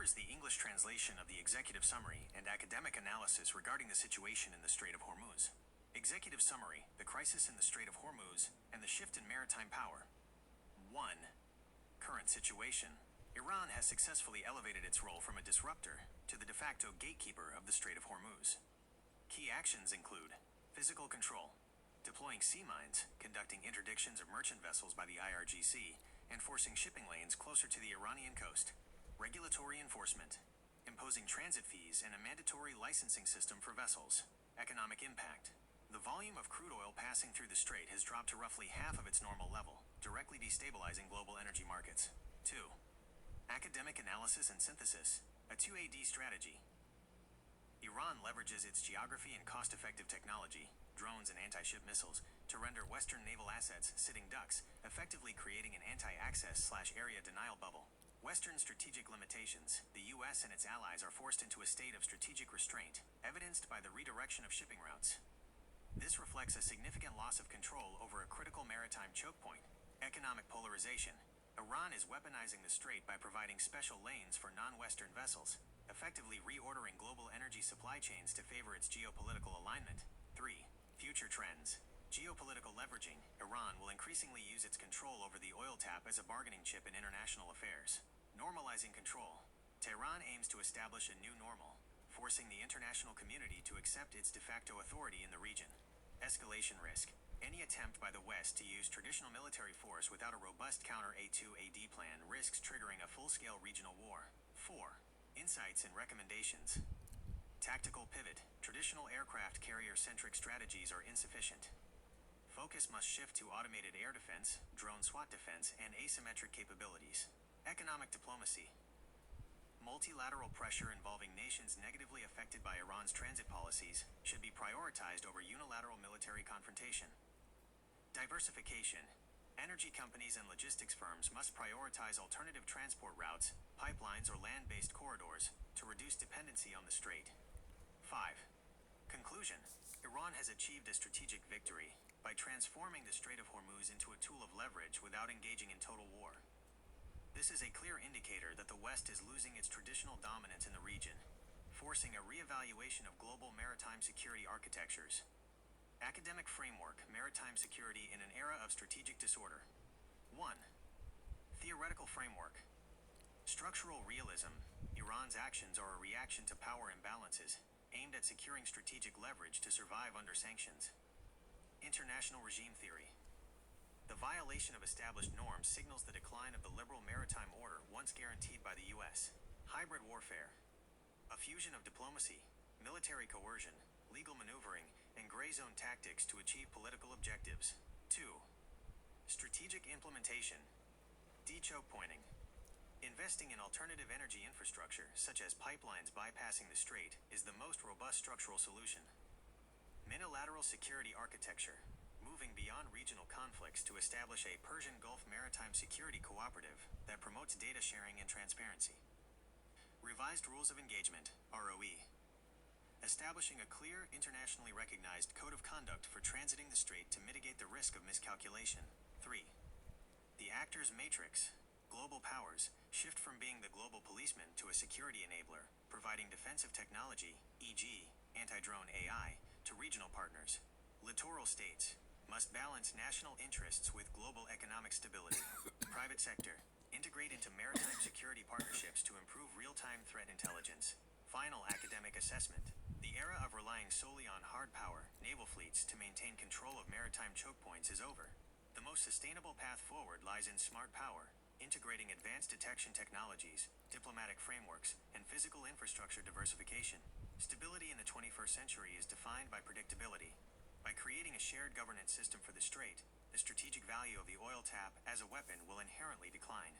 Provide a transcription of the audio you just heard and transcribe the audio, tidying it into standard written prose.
Here is the English translation of the executive summary and academic analysis regarding the situation in the Strait of Hormuz. Executive summary: the crisis in the Strait of Hormuz and the shift in maritime power. 1. Current situation. Iran has successfully elevated its role from a disruptor to the de facto gatekeeper of the Strait of Hormuz. Key actions include physical control, deploying sea mines, conducting interdictions of merchant vessels by the IRGC, and forcing shipping lanes closer to the Iranian coast. Regulatory enforcement, imposing transit fees and a mandatory licensing system for vessels. Economic impact. The volume of crude oil passing through the strait has dropped to roughly half of its normal level, directly destabilizing global energy markets. 2. Academic analysis and synthesis, a 2AD strategy. Iran leverages its geography and cost-effective technology, drones and anti-ship missiles, to render Western naval assets sitting ducks, effectively creating an anti-access/area denial bubble. Western strategic limitations. The U.S. and its allies are forced into a state of strategic restraint, evidenced by the redirection of shipping routes. This reflects a significant loss of control over a critical maritime choke point. Economic polarization. Iran is weaponizing the strait by providing special lanes for non-Western vessels, effectively reordering global energy supply chains to favor its geopolitical alignment. 3. Future trends. Geopolitical leveraging. Iran will increasingly use its control over the oil tap as a bargaining chip in international affairs. Normalizing control. Tehran aims to establish a new normal, forcing the international community to accept its de facto authority in the region. Escalation risk. Any attempt by the West to use traditional military force without a robust counter-A2AD plan risks triggering a full-scale regional war. 4. Insights and recommendations. Tactical pivot. Traditional aircraft carrier-centric strategies are insufficient. Focus must shift to automated air defense, drone SWAT defense, and asymmetric capabilities. Economic diplomacy. Multilateral pressure involving nations negatively affected by Iran's transit policies should be prioritized over unilateral military confrontation. Diversification. Energy companies and logistics firms must prioritize alternative transport routes, pipelines, or land-based corridors to reduce dependency on the strait. 5. Conclusion. Iran has achieved a strategic victory by transforming the Strait of Hormuz into a tool of leverage without engaging in total war. This is a clear indicator that the West is losing its traditional dominance in the region, forcing a re-evaluation of global maritime security architectures. Academic framework: maritime security in an era of strategic disorder. 1. Theoretical framework. Structural realism. Iran's actions are a reaction to power imbalances, aimed at securing strategic leverage to survive under sanctions. International regime theory. The violation of established norms signals the decline of the liberal maritime order once guaranteed by the U.S. Hybrid warfare. A fusion of diplomacy, military coercion, legal maneuvering, and gray zone tactics to achieve political objectives. 2. Strategic implementation. De-choke pointing. Investing in alternative energy infrastructure, such as pipelines bypassing the strait, is the most robust structural solution. Minilateral security architecture. Moving beyond regional conflicts to establish a Persian Gulf maritime security cooperative that promotes data sharing and transparency. Revised rules of engagement, ROE. Establishing a clear, internationally recognized code of conduct for transiting the strait to mitigate the risk of miscalculation. 3. The actors matrix. Global powers shift from being the global policeman to a security enabler, providing defensive technology, e.g., anti-drone AI, to regional partners. Littoral states must balance national interests with global economic stability. Private sector. Integrate into maritime security partnerships to improve real-time threat intelligence. Final academic assessment. The era of relying solely on hard power, naval fleets to maintain control of maritime choke points is over. The most sustainable path forward lies in smart power, integrating advanced detection technologies, diplomatic frameworks, and physical infrastructure diversification. Stability in the 21st century is defined by predictability. By creating a shared governance system for the strait, the strategic value of the oil tap as a weapon will inherently decline.